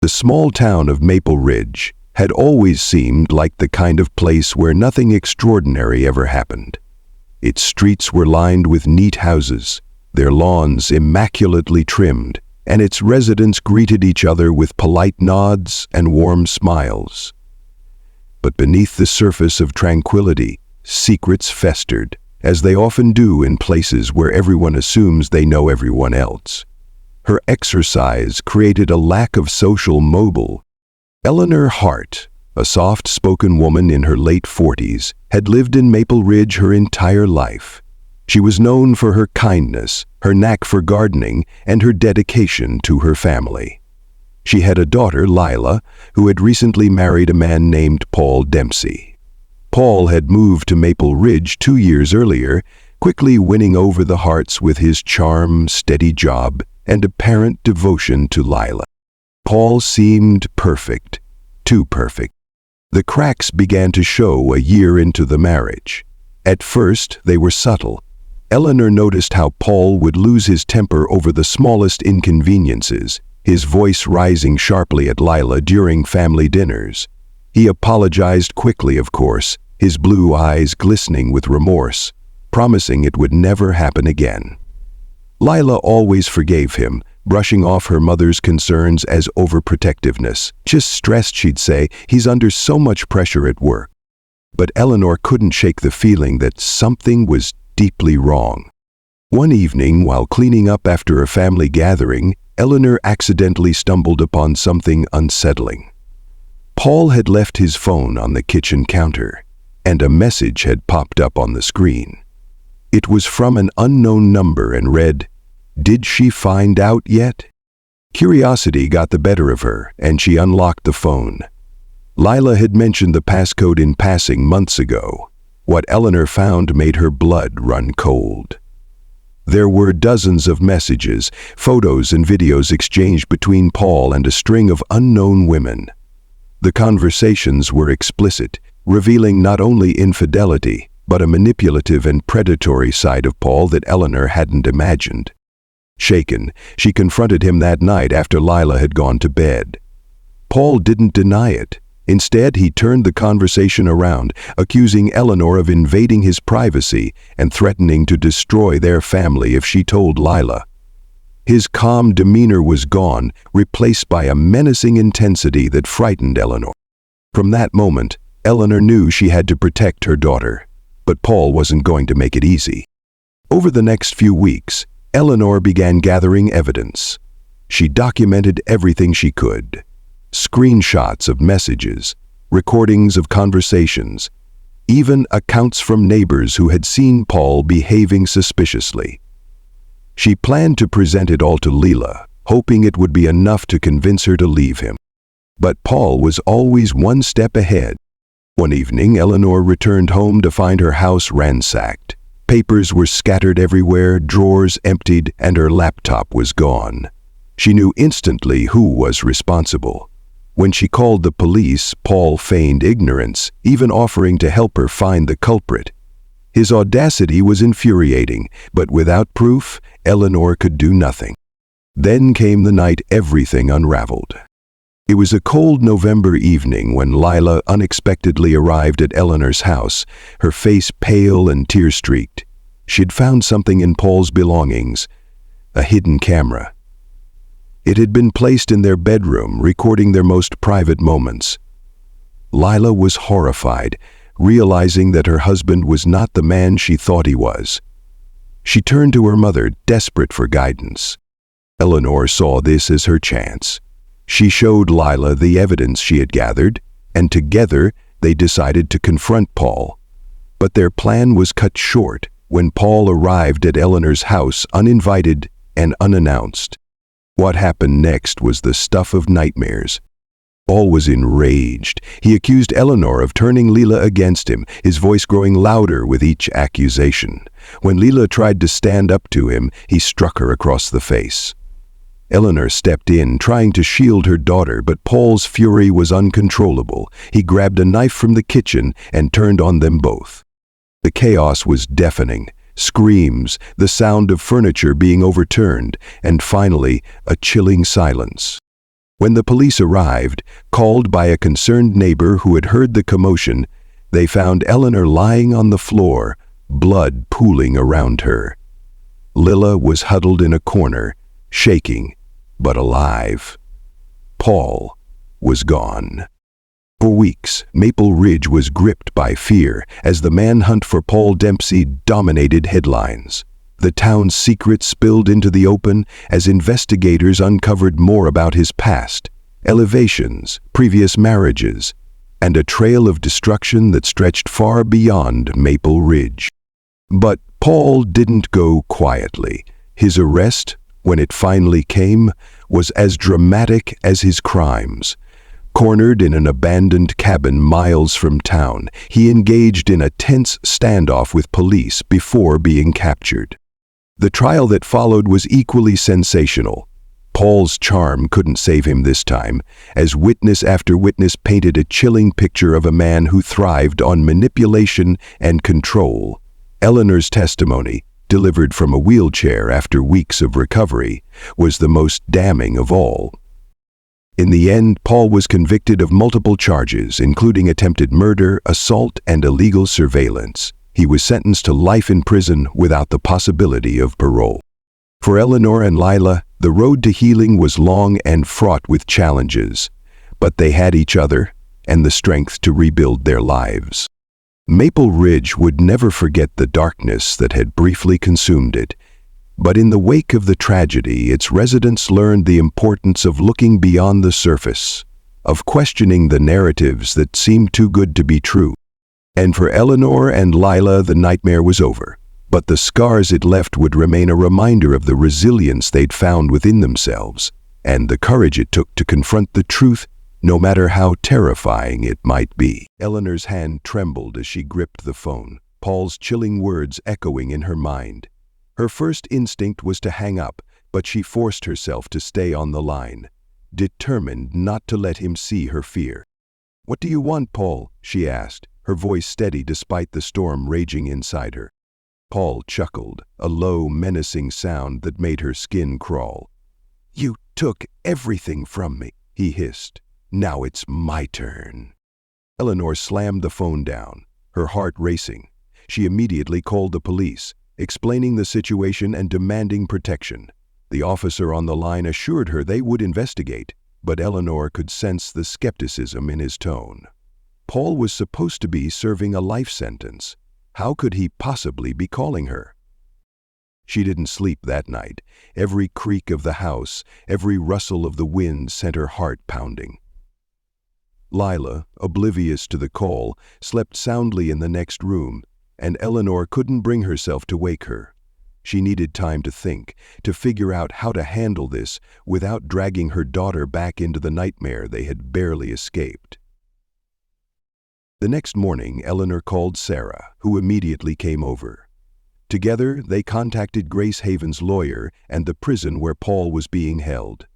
The small town of Maple Ridge had always seemed like the kind of place where nothing extraordinary ever happened. Its streets were lined with neat houses, their lawns immaculately trimmed, and its residents greeted each other with polite nods and warm smiles. But beneath the surface of tranquility, secrets festered, as they often do in places where everyone assumes they know everyone else. Her exercise created a lack of social mobile. Eleanor Hart, a soft-spoken woman in her late 40s, had lived in Maple Ridge her entire life. She was known for her kindness, her knack for gardening, and her dedication to her family. She had a daughter, Lila, who had recently married a man named Paul Dempsey. Paul had moved to Maple Ridge 2 years earlier, quickly winning over the Harts with his charm, steady job, and apparent devotion to Lila. Paul seemed perfect, too perfect. The cracks began to show a year into the marriage. At first, they were subtle. Eleanor noticed how Paul would lose his temper over the smallest inconveniences, his voice rising sharply at Lila during family dinners. He apologized quickly, of course, his blue eyes glistening with remorse, promising it would never happen again. Lila always forgave him, brushing off her mother's concerns as overprotectiveness. Just stressed, she'd say, he's under so much pressure at work. But Eleanor couldn't shake the feeling that something was deeply wrong. One evening, while cleaning up after a family gathering, Eleanor accidentally stumbled upon something unsettling. Paul had left his phone on the kitchen counter, and a message had popped up on the screen. It was from an unknown number and read, "Did she find out yet?" Curiosity got the better of her, and she unlocked the phone. Lila had mentioned the passcode in passing months ago. What Eleanor found made her blood run cold. There were dozens of messages, photos and videos exchanged between Paul and a string of unknown women. The conversations were explicit, revealing not only infidelity, but a manipulative and predatory side of Paul that Eleanor hadn't imagined. Shaken, she confronted him that night after Lila had gone to bed. Paul didn't deny it. Instead, he turned the conversation around, accusing Eleanor of invading his privacy and threatening to destroy their family if she told Lila. His calm demeanor was gone, replaced by a menacing intensity that frightened Eleanor. From that moment, Eleanor knew she had to protect her daughter. But Paul wasn't going to make it easy. Over the next few weeks, Eleanor began gathering evidence. She documented everything she could. Screenshots of messages, recordings of conversations, even accounts from neighbors who had seen Paul behaving suspiciously. She planned to present it all to Lila, hoping it would be enough to convince her to leave him. But Paul was always one step ahead. One evening, Eleanor returned home to find her house ransacked. Papers were scattered everywhere, drawers emptied, and her laptop was gone. She knew instantly who was responsible. When she called the police, Paul feigned ignorance, even offering to help her find the culprit. His audacity was infuriating, but without proof, Eleanor could do nothing. Then came the night everything unraveled. It was a cold November evening when Lila unexpectedly arrived at Eleanor's house, her face pale and tear-streaked. She'd found something in Paul's belongings, a hidden camera. It had been placed in their bedroom, recording their most private moments. Lila was horrified, realizing that her husband was not the man she thought he was. She turned to her mother, desperate for guidance. Eleanor saw this as her chance. She showed Lila the evidence she had gathered, and together they decided to confront Paul. But their plan was cut short when Paul arrived at Eleanor's house uninvited and unannounced. What happened next was the stuff of nightmares. Paul was enraged. He accused Eleanor of turning Lila against him, his voice growing louder with each accusation. When Lila tried to stand up to him, he struck her across the face. Eleanor stepped in, trying to shield her daughter, but Paul's fury was uncontrollable. He grabbed a knife from the kitchen and turned on them both. The chaos was deafening. Screams, the sound of furniture being overturned, and finally, a chilling silence. When the police arrived, called by a concerned neighbor who had heard the commotion, they found Eleanor lying on the floor, blood pooling around her. Lila was huddled in a corner, shaking, but alive. Paul was gone. For weeks, Maple Ridge was gripped by fear as the manhunt for Paul Dempsey dominated headlines. The town's secrets spilled into the open as investigators uncovered more about his past, elevations, previous marriages, and a trail of destruction that stretched far beyond Maple Ridge. But Paul didn't go quietly. His arrest, when it finally came, was as dramatic as his crimes. Cornered in an abandoned cabin miles from town, he engaged in a tense standoff with police before being captured. The trial that followed was equally sensational. Paul's charm couldn't save him this time, as witness after witness painted a chilling picture of a man who thrived on manipulation and control. Eleanor's testimony, delivered from a wheelchair after weeks of recovery, was the most damning of all. In the end, Paul was convicted of multiple charges, including attempted murder, assault, and illegal surveillance. He was sentenced to life in prison without the possibility of parole. For Eleanor and Lila, the road to healing was long and fraught with challenges, but they had each other and the strength to rebuild their lives. Maple Ridge would never forget the darkness that had briefly consumed it, but in the wake of the tragedy, its residents learned the importance of looking beyond the surface, of questioning the narratives that seemed too good to be true. And for Eleanor and Lila, the nightmare was over, but the scars it left would remain a reminder of the resilience they'd found within themselves, and the courage it took to confront the truth, no matter how terrifying it might be. Eleanor's hand trembled as she gripped the phone, Paul's chilling words echoing in her mind. Her first instinct was to hang up, but she forced herself to stay on the line, determined not to let him see her fear. "What do you want, Paul?" she asked, her voice steady despite the storm raging inside her. Paul chuckled, a low, menacing sound that made her skin crawl. "You took everything from me," he hissed. "Now it's my turn." Eleanor slammed the phone down, her heart racing. She immediately called the police, explaining the situation and demanding protection. The officer on the line assured her they would investigate, but Eleanor could sense the skepticism in his tone. Paul was supposed to be serving a life sentence. How could he possibly be calling her? She didn't sleep that night. Every creak of the house, every rustle of the wind sent her heart pounding. Lila, oblivious to the call, slept soundly in the next room, and Eleanor couldn't bring herself to wake her. She needed time to think, to figure out how to handle this without dragging her daughter back into the nightmare they had barely escaped. The next morning, Eleanor called Sarah, who immediately came over. Together, they contacted Grace Haven's lawyer and the prison where Paul was being held.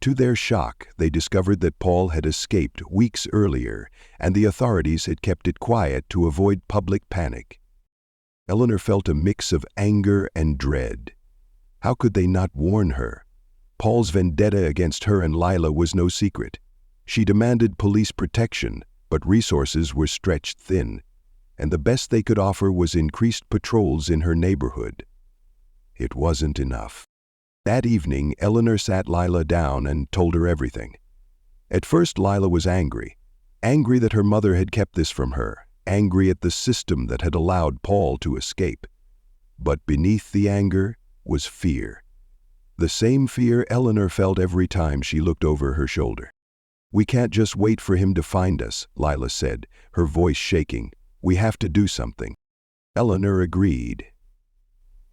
To their shock, they discovered that Paul had escaped weeks earlier, and the authorities had kept it quiet to avoid public panic. Eleanor felt a mix of anger and dread. How could they not warn her? Paul's vendetta against her and Lila was no secret. She demanded police protection, but resources were stretched thin, and the best they could offer was increased patrols in her neighborhood. It wasn't enough. That evening, Eleanor sat Lila down and told her everything. At first, Lila was angry that her mother had kept this from her, angry at the system that had allowed Paul to escape. But beneath the anger was fear. The same fear Eleanor felt every time she looked over her shoulder. "We can't just wait for him to find us," Lila said, her voice shaking. "We have to do something." Eleanor agreed.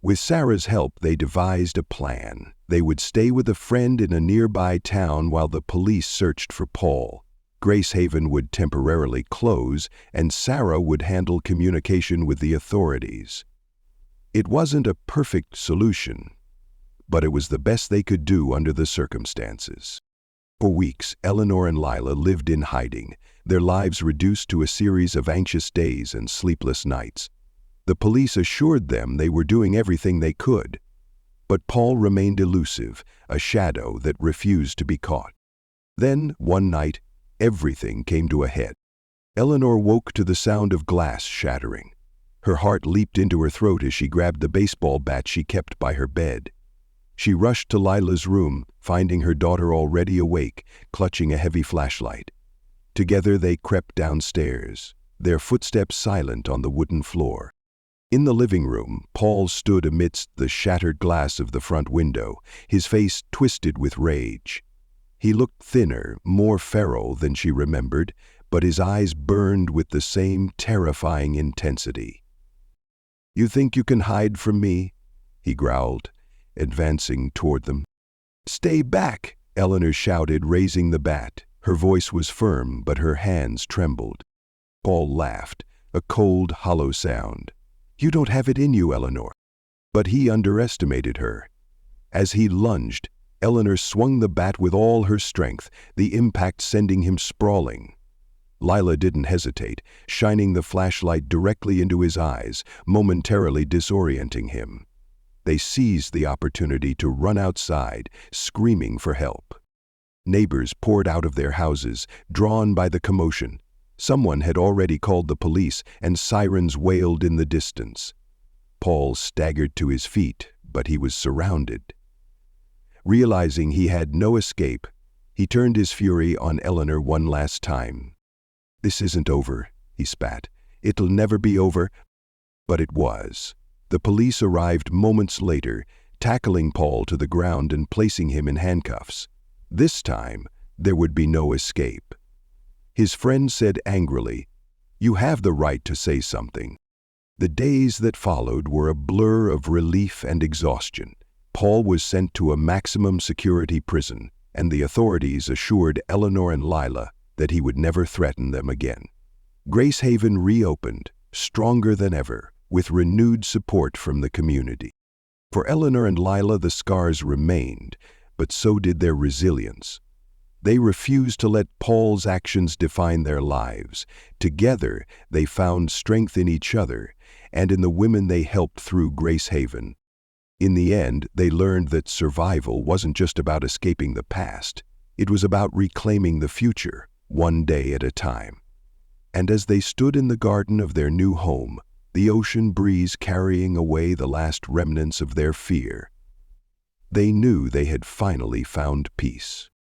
With Sarah's help, they devised a plan. They would stay with a friend in a nearby town while the police searched for Paul. Grace Haven would temporarily close, and Sarah would handle communication with the authorities. It wasn't a perfect solution, but it was the best they could do under the circumstances. For weeks, Eleanor and Lila lived in hiding, their lives reduced to a series of anxious days and sleepless nights. The police assured them they were doing everything they could, but Paul remained elusive, a shadow that refused to be caught. Then, one night, everything came to a head. Eleanor woke to the sound of glass shattering. Her heart leaped into her throat as she grabbed the baseball bat she kept by her bed. She rushed to Lila's room, finding her daughter already awake, clutching a heavy flashlight. Together they crept downstairs, their footsteps silent on the wooden floor. In the living room, Paul stood amidst the shattered glass of the front window, his face twisted with rage. He looked thinner, more feral than she remembered, but his eyes burned with the same terrifying intensity. "You think you can hide from me?" he growled, advancing toward them. "Stay back!" Eleanor shouted, raising the bat. Her voice was firm, but her hands trembled. Paul laughed, a cold, hollow sound. "You don't have it in you, Eleanor." But he underestimated her. As he lunged, Eleanor swung the bat with all her strength, the impact sending him sprawling. Lila didn't hesitate, shining the flashlight directly into his eyes, momentarily disorienting him. They seized the opportunity to run outside, screaming for help. Neighbors poured out of their houses, drawn by the commotion. Someone had already called the police, and sirens wailed in the distance. Paul staggered to his feet, but he was surrounded. Realizing he had no escape, he turned his fury on Eleanor one last time. "This isn't over," he spat. "It'll never be over." But it was. The police arrived moments later, tackling Paul to the ground and placing him in handcuffs. This time, there would be no escape. His friend said angrily, "You have the right to say something." The days that followed were a blur of relief and exhaustion. Paul was sent to a maximum security prison, and the authorities assured Eleanor and Lila that he would never threaten them again. Gracehaven reopened, stronger than ever, with renewed support from the community. For Eleanor and Lila, the scars remained, but so did their resilience. They refused to let Paul's actions define their lives. Together, they found strength in each other and in the women they helped through Gracehaven. In the end, they learned that survival wasn't just about escaping the past. It was about reclaiming the future, one day at a time. And as they stood in the garden of their new home, the ocean breeze carrying away the last remnants of their fear, they knew they had finally found peace.